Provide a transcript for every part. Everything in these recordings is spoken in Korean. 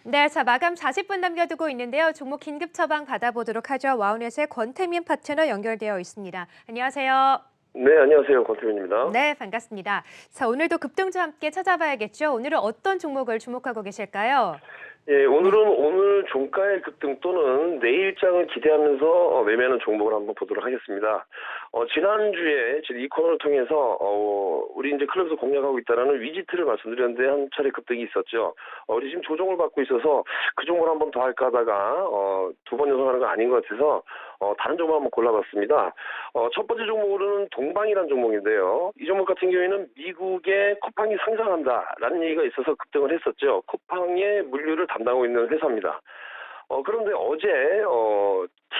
네, 자, 마감 40분 남겨두고 있는데요. 종목 긴급 처방 받아보도록 하죠. 와우넷의 권태민 파트너 연결되어 있습니다. 안녕하세요. 네, 안녕하세요. 권태민입니다. 네, 반갑습니다. 자, 오늘도 급등주 함께 찾아봐야겠죠. 오늘은 어떤 종목을 주목하고 계실까요? 예, 네. 오늘은 오늘 종가의 급등 또는 내일장을 기대하면서 매매하는 종목을 한번 보도록 하겠습니다. 지난주에 이 코너를 통해서 우리 이제 클럽에서 공략하고 있다라는 위지트를 말씀드렸는데 한 차례 급등이 있었죠. 우리 지금 조정을 받고 있어서 그 종목을 한번 더 할까 하다가 두 번 연속하는 건 아닌 것 같아서 다른 종목 한번 골라봤습니다. 첫 번째 종목으로는 동방이라는 종목인데요. 이 종목 같은 경우에는 미국의 쿠팡이 상장한다라는 얘기가 있어서 급등을 했었죠. 쿠팡의 물류를 담당하고 있는 회사입니다. 그런데 어제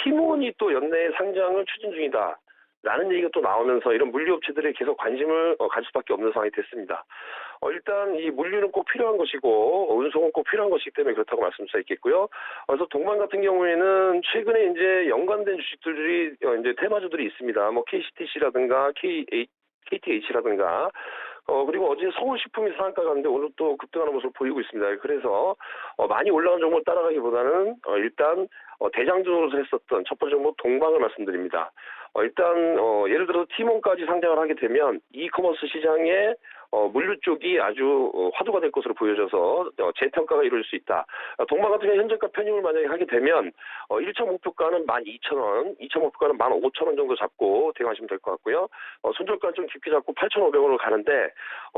티몬이 또 연내에 상장을 추진 중이다. 라는 얘기가 또 나오면서 이런 물류업체들이 계속 관심을 가질 수밖에 없는 상황이 됐습니다. 일단 이 물류는 꼭 필요한 것이고 운송은 꼭 필요한 것이기 때문에 그렇다고 말씀드릴 수 있겠고요. 그래서 동방 같은 경우에는 최근에 이제 연관된 주식들이 이제 테마주들이 있습니다. 뭐 KCTC라든가 KTH라든가 그리고 어제 서울식품이 상한가 갔는데 오늘 또 급등하는 모습을 보이고 있습니다. 그래서 많이 올라간 종목을 따라가기보다는 일단 대장주로서 했었던 첫 번째 종목 동방을 말씀드립니다. 일단 예를 들어서 티몬까지 상장을 하게 되면 이커머스 시장에 물류 쪽이 아주 화두가 될 것으로 보여져서 재평가가 이루어질 수 있다. 동방 같은 경우 현재가 편입을 만약에 하게 되면 1차 목표가는 12,000원, 2차 목표가는 15,000원 정도 잡고 대응하시면 될 것 같고요. 손절가는 좀 깊게 잡고 8,500원으로 가는데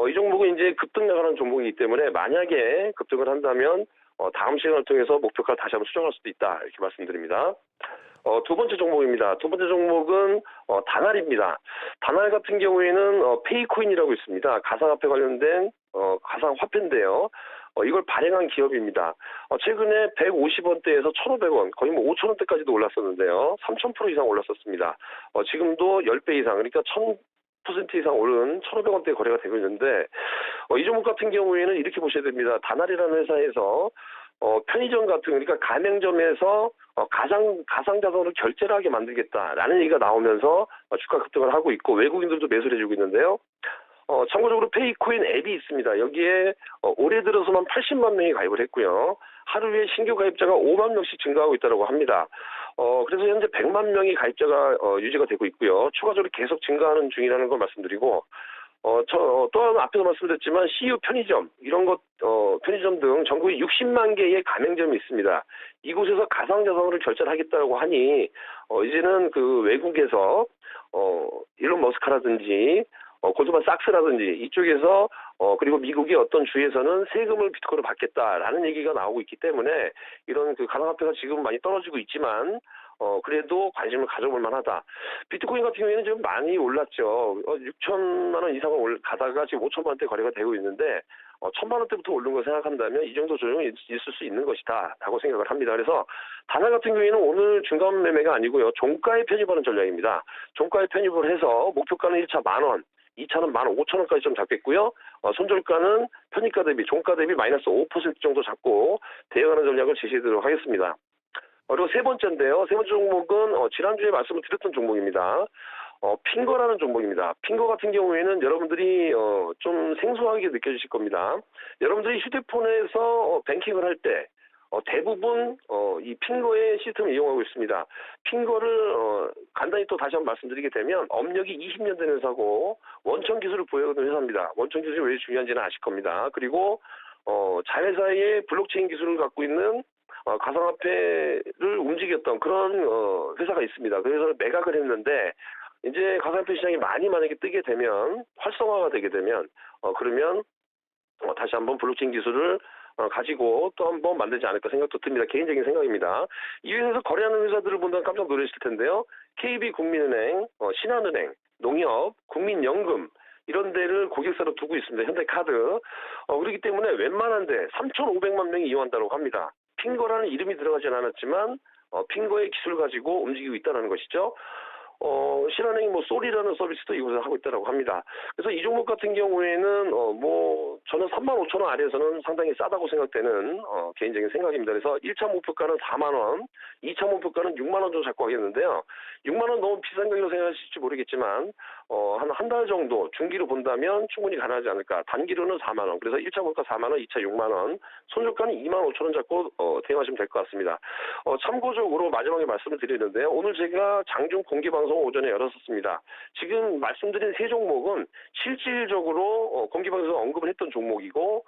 이 종목은 이제 급등 나가는 종목이기 때문에 만약에 급등을 한다면 다음 시간을 통해서 목표가 다시 한번 수정할 수도 있다. 이렇게 말씀드립니다. 두 번째 종목입니다. 두 번째 종목은 다날입니다. 다날 같은 경우에는 페이코인이라고 있습니다. 가상화폐 관련된 가상화폐인데요. 이걸 발행한 기업입니다. 최근에 150원대에서 1,500원, 거의 뭐 5,000원대까지도 올랐었는데요. 3,000% 이상 올랐었습니다. 지금도 10배 이상, 그러니까 1,000% 이상 오른 1,500원대 거래가 되고 있는데 이 종목 같은 경우에는 이렇게 보셔야 됩니다. 다날이라는 회사에서 편의점 같은 그러니까 가맹점에서 가상자산으로 결제를 하게 만들겠다라는 얘기가 나오면서 주가 급등을 하고 있고 외국인들도 매수를 해주고 있는데요. 참고적으로 페이코인 앱이 있습니다. 여기에 올해 들어서만 80만 명이 가입을 했고요. 하루에 신규 가입자가 5만 명씩 증가하고 있다고 합니다. 그래서 현재 100만 명의 가입자가 유지가 되고 있고요. 추가적으로 계속 증가하는 중이라는 걸 말씀드리고 또한 앞에서 말씀드렸지만 CU 편의점 이런 것 편의점 등 전국에 60만 개의 가맹점이 있습니다. 이곳에서 가상자산으로 결제를 하겠다고 하니 이제는 그 외국에서 일론 머스크라든지 골드만삭스라든지 이쪽에서 그리고 미국의 어떤 주에서는 세금을 비트코인으로 받겠다라는 얘기가 나오고 있기 때문에 이런 그 가상화폐가 지금 많이 떨어지고 있지만 그래도 관심을 가져볼 만하다. 비트코인 같은 경우에는 지금 많이 올랐죠. 6천만 원 이상을 가다가 지금 5천만 원대 거래가 되고 있는데 1,000만 원대부터 오른 걸 생각한다면 이 정도 조정이 있을 수 있는 것이다 라고 생각을 합니다. 그래서 다날 같은 경우에는 오늘 중간 매매가 아니고요. 종가에 편입하는 전략입니다. 종가에 편입을 해서 목표가는 1차 10,000원, 2차는 15,000원까지 좀 잡겠고요. 손절가는 편입가 대비, 종가 대비 마이너스 5% 정도 잡고 대응하는 전략을 제시해드리도록 하겠습니다. 그리고 세 번째인데요. 세 번째 종목은 지난주에 말씀을 드렸던 종목입니다. 핑거라는 종목입니다. 핑거 같은 경우에는 여러분들이 좀 생소하게 느껴지실 겁니다. 여러분들이 휴대폰에서 뱅킹을 할 때 대부분 이 핑거의 시스템을 이용하고 있습니다. 핑거를 간단히 또 다시 한번 말씀드리게 되면 업력이 20년 된 회사고 원천 기술을 보유하는 회사입니다. 원천 기술이 왜 중요한지는 아실 겁니다. 그리고 자회사의 블록체인 기술을 갖고 있는 가상화폐를 움직였던 그런 회사가 있습니다. 그래서 매각을 했는데 이제 가상화폐 시장이 많이 만약에 뜨게 되면 활성화가 되게 되면 그러면 다시 한번 블록체인 기술을 가지고 또 한번 만들지 않을까 생각도 듭니다. 개인적인 생각입니다. 이 회사에서 거래하는 회사들을 본다면 깜짝 놀라실 텐데요. KB국민은행, 신한은행, 농협, 국민연금 이런 데를 고객사로 두고 있습니다. 현대카드. 그렇기 때문에 웬만한데 3,500만 명이 이용한다고 합니다. 핑거라는 이름이 들어가진 않았지만 핑거의 기술을 가지고 움직이고 있다는 것이죠. 신한은행이 뭐 쏠이라는 서비스도 이곳에서 하고 있다고 합니다. 그래서 이 종목 같은 경우에는 저는 35,000원 아래에서는 상당히 싸다고 생각되는 개인적인 생각입니다. 그래서 1차 목표가는 4만 원, 2차 목표가는 6만 원 정도 잡고 하겠는데요. 6만 원 너무 비싼 가격으로 생각하실지 모르겠지만 한 달 정도 중기로 본다면 충분히 가능하지 않을까. 단기로는 4만 원. 그래서 1차 물가 4만 원, 2차 6만 원. 손절가는 2만 5천 원 잡고 대응하시면 될 것 같습니다. 참고적으로 마지막에 말씀을 드리는데요. 오늘 제가 장중 공개 방송 오전에 열었었습니다. 지금 말씀드린 세 종목은 실질적으로 공개 방송에서 언급을 했던 종목이고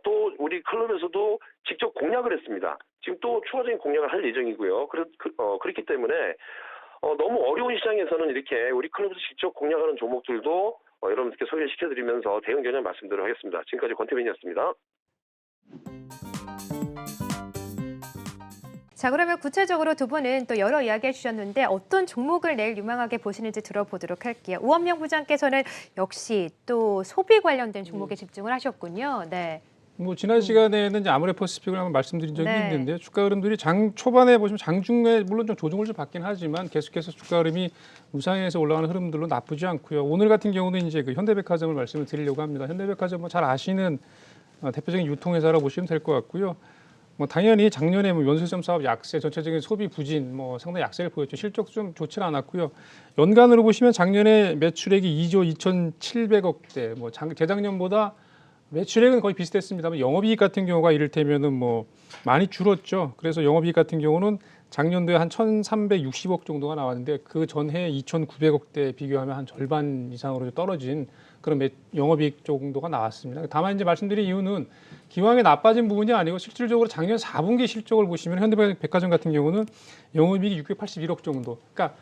또 우리 클럽에서도 직접 공략을 했습니다. 지금 또 추가적인 공략을 할 예정이고요. 그렇기 때문에 너무 어려운 시장에서는 이렇게 우리 클럽에서 직접 공략하는 종목들도 여러분들께 소개를 시켜드리면서 대응 전략 말씀드리도록 하겠습니다. 지금까지 권태민이었습니다. 자, 그러면 구체적으로 두 분은 또 여러 이야기 해주셨는데 어떤 종목을 내일 유망하게 보시는지 들어보도록 할게요. 우원명 부장께서는 역시 또 소비 관련된 종목에 집중을 하셨군요. 네. 뭐 지난 시간에는 이제 아모레퍼시픽을 한번 말씀드린 적이 네. 있는데요. 주가 흐름들이 장 초반에 보시면 장중에 물론 좀 조정을 좀 받긴 하지만 계속해서 주가 흐름이 우상향해서 올라가는 흐름들로 나쁘지 않고요. 오늘 같은 경우는 이제 그 현대백화점을 말씀을 드리려고 합니다. 현대백화점 뭐 잘 아시는 대표적인 유통회사라고 보시면 될 것 같고요. 뭐 당연히 작년에 뭐 연쇄점 사업 약세, 전체적인 소비 부진, 뭐 상당히 약세를 보였죠. 실적도 좀 좋지는 않았고요. 연간으로 보시면 작년에 매출액이 2조 2,700억대, 뭐 재작년보다 매출액은 거의 비슷했습니다만 영업이익 같은 경우가 이를테면은 뭐 많이 줄었죠. 그래서 영업이익 같은 경우는 작년도에 한 1,360억 정도가 나왔는데 그 전해 2,900억대 비교하면 한 절반 이상으로 떨어진 그런 영업이익 정도가 나왔습니다. 다만 이제 말씀드린 이유는 기왕에 나빠진 부분이 아니고 실질적으로 작년 4분기 실적을 보시면 현대백화점 같은 경우는 영업이익이 681억 정도. 그러니까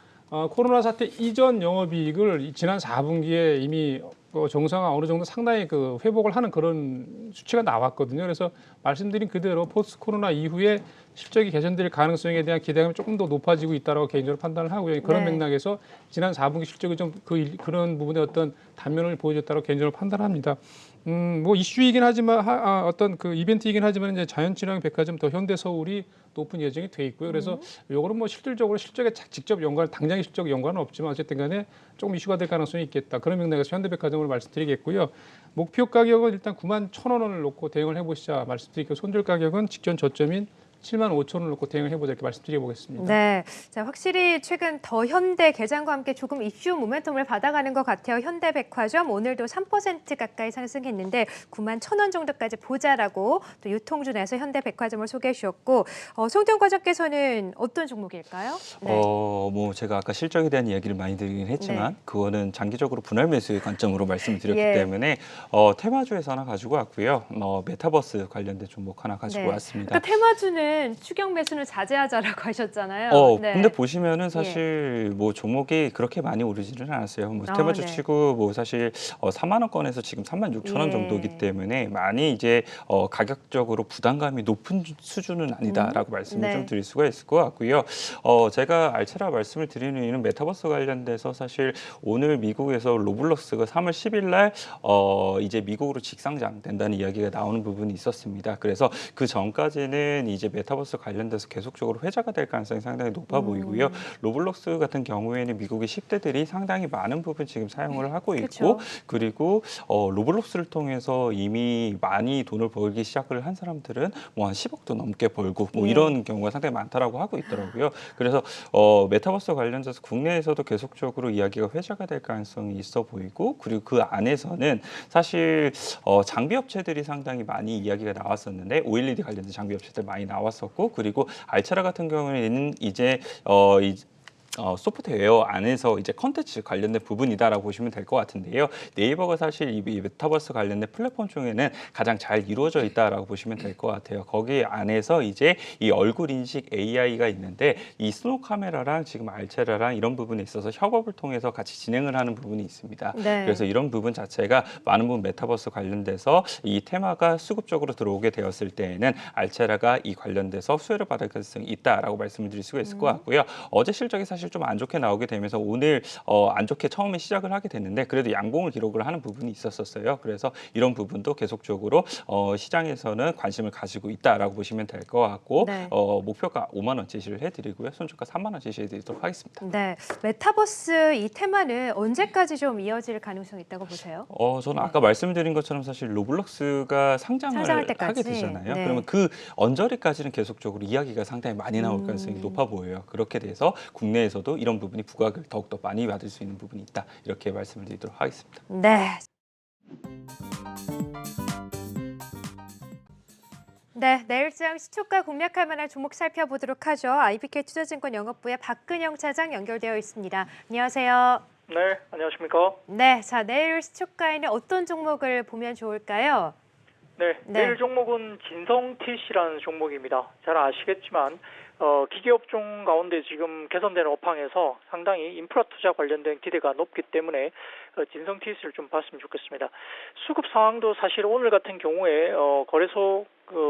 코로나 사태 이전 영업이익을 지난 4분기에 이미 정상화 어느 정도 상당히 그 회복을 하는 그런 수치가 나왔거든요. 그래서 말씀드린 그대로 포스트 코로나 이후에 실적이 개선될 가능성에 대한 기대감이 조금 더 높아지고 있다고 개인적으로 판단을 하고요. 그런 네. 맥락에서 지난 4분기 실적이 좀 그런 부분에 어떤 단면을 보여줬다고 개인적으로 판단합니다. 뭐 이슈이긴 하지만 어떤 그 이벤트이긴 하지만 이제 자연친환 백화점 더 현대서울이 높은 예정이 돼 있고요. 그래서 요거는 뭐 실질적으로 실적에 직접 당장의 실적 연관은 없지만 어쨌든 간에 조금 이슈가 될 가능성이 있겠다. 그런 맥락에서 현대백화점을 말씀드리겠고요. 목표 가격은 일단 91,000원을 놓고 대응을 해보시자 말씀드리고 손절 가격은 직전 저점인 75,000원을 놓고 대응을 해보자 이렇게 말씀드려보겠습니다. 네, 자 확실히 최근 더 현대 개장과 함께 조금 이슈 모멘텀을 받아가는 것 같아요. 현대백화점 오늘도 3% 가까이 상승했는데 91,000원 정도까지 보자라고 또 유통준에서 현대백화점을 소개해 주셨고 송태훈 과장께서는 어떤 종목일까요? 네. 뭐 제가 아까 실적에 대한 이야기를 많이 드리긴 했지만 그거는 장기적으로 분할 매수의 관점으로 말씀을 드렸기 예. 때문에 테마주에서 하나 가지고 왔고요. 메타버스 관련된 종목 하나 가지고 왔습니다. 또 테마주는 추격 매수는 자제하자라고 하셨잖아요. 네. 근데 보시면은 사실 뭐 종목이 그렇게 많이 오르지는 않았어요. 뭐 테마주 네. 치고 뭐 사실 4만 원권에서 지금 36,000원 예. 정도이기 때문에 많이 이제 가격적으로 부담감이 높은 수준은 아니다라고 말씀을 좀 드릴 수가 있을 것 같고요. 제가 알차라 말씀을 드리는 이유는 메타버스 관련돼서 사실 오늘 미국에서 로블록스가 3월 10일 날 이제 미국으로 직상장 된다는 이야기가 나오는 부분이 있었습니다. 그래서 그 전까지는 이제 메타버스 관련돼서 계속적으로 회자가 될 가능성이 상당히 높아 보이고요. 로블록스 같은 경우에는 미국의 10대들이 상당히 많은 부분 지금 사용을 하고 있고 그쵸. 그리고 로블록스를 통해서 이미 많이 돈을 벌기 시작을 한 사람들은 뭐 한 10억도 넘게 벌고 뭐 이런 경우가 상당히 많다라고 하고 있더라고요. 그래서 메타버스 관련돼서 국내에서도 계속적으로 이야기가 회자가 될 가능성이 있어 보이고 그리고 그 안에서는 사실 장비 업체들이 상당히 많이 이야기가 나왔었는데 OLED 관련된 장비 업체들 많이 나왔었고 그리고 알차라 같은 경우에는 이제 소프트웨어 안에서 이제 컨텐츠 관련된 부분이다라고 보시면 될 것 같은데요. 네이버가 사실 이 메타버스 관련된 플랫폼 중에는 가장 잘 이루어져 있다라고 보시면 될 것 같아요. 거기 안에서 이제 이 얼굴 인식 AI가 있는데 이 스노우 카메라랑 지금 알체라랑 이런 부분에 있어서 협업을 통해서 같이 진행을 하는 부분이 있습니다. 네. 그래서 이런 부분 자체가 많은 부분 메타버스 관련돼서 이 테마가 수급적으로 들어오게 되었을 때에는 알체라가 이 관련돼서 수혜를 받을 가능성이 있다라고 말씀을 드릴 수가 있을 것 같고요. 어제 실적이 사실 좀 안 좋게 나오게 되면서 오늘 안 좋게 처음에 시작을 하게 됐는데 그래도 양봉을 기록을 하는 부분이 있었어요. 그래서 이런 부분도 계속적으로 시장에서는 관심을 가지고 있다라고 보시면 될 것 같고 목표가 5만 원 제시를 해드리고요. 손절가 3만 원 제시해드리도록 하겠습니다. 네, 메타버스 이 테마는 언제까지 좀 이어질 가능성이 있다고 보세요? 저는 아까 말씀드린 것처럼 사실 로블록스가 상장을 상장할 때까지. 하게 되잖아요. 네. 그러면 그 언저리까지는 계속적으로 이야기가 상당히 많이 나올 가능성이 높아 보여요. 그렇게 돼서 국내에서 중에서도 이런 부분이 부각을 더욱더 많이 받을 수 있는 부분이 있다. 이렇게 말씀을 드리도록 하겠습니다. 네. 네, 내일장 시초가 공략할 만한 종목 살펴보도록 하죠. IBK 투자증권 영업부의 박근영 차장 연결되어 있습니다. 안녕하세요. 네, 안녕하십니까? 네, 자 내일 시초가에는 어떤 종목을 보면 좋을까요? 네, 네. 내일 종목은 진성TC라는 종목입니다. 잘 아시겠지만 기계업종 가운데 지금 개선되는 업황에서 상당히 인프라 투자 관련된 기대가 높기 때문에 진성TC를 좀 봤으면 좋겠습니다. 수급 상황도 사실 오늘 같은 경우에 거래소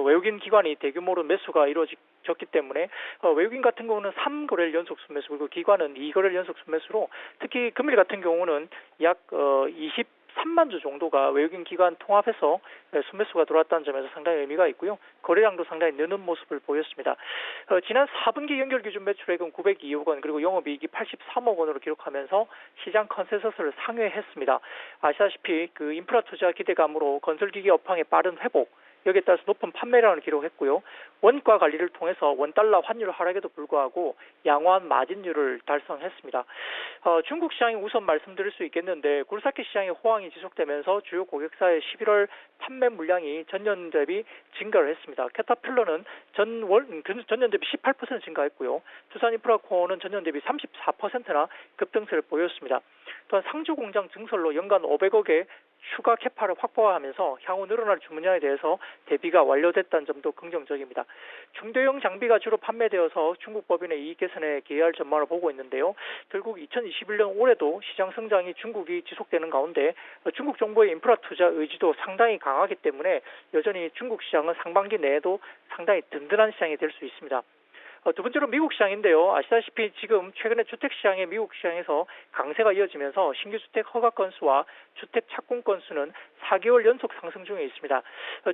외국인 기관이 대규모로 매수가 이루어졌기 때문에 외국인 같은 경우는 3거래일 연속 순매수 그리고 기관은 2거래일 연속 순매수로 특히 금일 같은 경우는 약 23만 주 정도가 외국인 기관 통합해서 순매수가 들어왔다는 점에서 상당히 의미가 있고요. 거래량도 상당히 느는 모습을 보였습니다. 지난 4분기 연결 기준 매출액은 902억 원 그리고 영업이익이 83억 원으로 기록하면서 시장 컨센서스를 상회했습니다. 아시다시피 그 인프라 투자 기대감으로 건설기기 업황의 빠른 회복 여기에 따라서 높은 판매량을 기록했고요. 원가 관리를 통해서 원달러 환율 하락에도 불구하고 양호한 마진율을 달성했습니다. 중국 시장이 우선 말씀드릴 수 있겠는데 굴삭기 시장의 호황이 지속되면서 주요 고객사의 11월 판매 물량이 전년 대비 증가를 했습니다. 캐터필러는 전년 대비 18% 증가했고요. 두산인프라코어는 전년 대비 34%나 급등세를 보였습니다. 또한 상주 공장 증설로 연간 500억의 추가 캐파를 확보하면서 향후 늘어날 주문량에 대해서 대비가 완료됐다는 점도 긍정적입니다. 중대형 장비가 주로 판매되어서 중국 법인의 이익 개선에 기여할 전망을 보고 있는데요. 결국 2021년 올해도 시장 성장이 중국이 지속되는 가운데 중국 정부의 인프라 투자 의지도 상당히 강하기 때문에 여전히 중국 시장은 상반기 내에도 상당히 든든한 시장이 될 수 있습니다. 두 번째로 미국 시장인데요. 아시다시피 지금 최근에 주택 시장의 미국 시장에서 강세가 이어지면서 신규 주택 허가 건수와 주택 착공 건수는 4개월 연속 상승 중에 있습니다.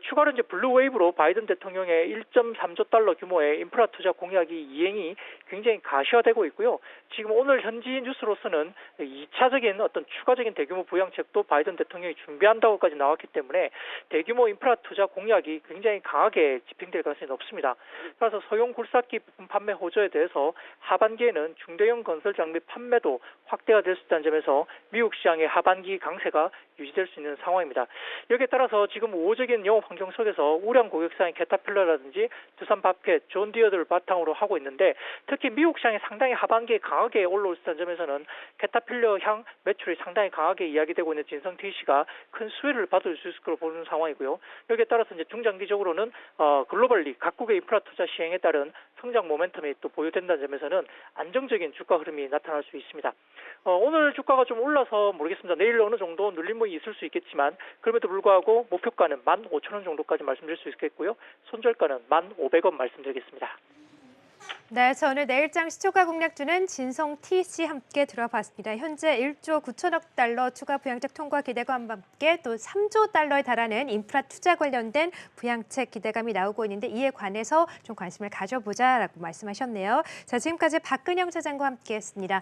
추가로 이제 블루웨이브로 바이든 대통령의 1.3조 달러 규모의 인프라 투자 공약이 이행이 굉장히 가시화되고 있고요. 지금 오늘 현지 뉴스로서는 2차적인 어떤 추가적인 대규모 부양책도 바이든 대통령이 준비한다고까지 나왔기 때문에 대규모 인프라 투자 공약이 굉장히 강하게 집행될 가능성이 높습니다. 따라서 소형 굴삭기 부품 판매 호조에 대해서 하반기에는 중대형 건설 장비 판매도 확대가 될 수 있다는 점에서 미국 시장의 하반기 강세가 유지될 수 있는 상황입니다. 여기에 따라서 지금 우호적인 영업 환경 속에서 우량 고객사인 캐터필러라든지 두산 밥켓, 존디어들을 바탕으로 하고 있는데 특히 미국 시장이 상당히 하반기에 강하게 올라올 수 있다는 점에서는 캐터필러 향 매출이 상당히 강하게 이야기되고 있는 진성TC가 큰 수혜를 받을 수 있을 것으로 보는 상황이고요. 여기에 따라서 이제 중장기적으로는 글로벌리 각국의 인프라 투자 시행에 따른 성장 모멘텀이 또 보유된다는 점에서는 안정적인 주가 흐름이 나타날 수 있습니다. 오늘 주가가 좀 올라서 모르겠습니다. 내일 어느 정도 눌림목이 있을 수 있겠지만 그럼에도 불구하고 목표가는 15,000원 정도까지 말씀드릴 수 있겠고요. 손절가는 1,500원 말씀드리겠습니다. 네, 저는 내일장 시초가 공략주는 진성TC 함께 들어봤습니다. 현재 1조 9천억 달러 추가 부양책 통과 기대감과 함께 또 3조 달러에 달하는 인프라 투자 관련된 부양책 기대감이 나오고 있는데 이에 관해서 좀 관심을 가져보자라고 말씀하셨네요. 자, 지금까지 박근영 차장과 함께했습니다.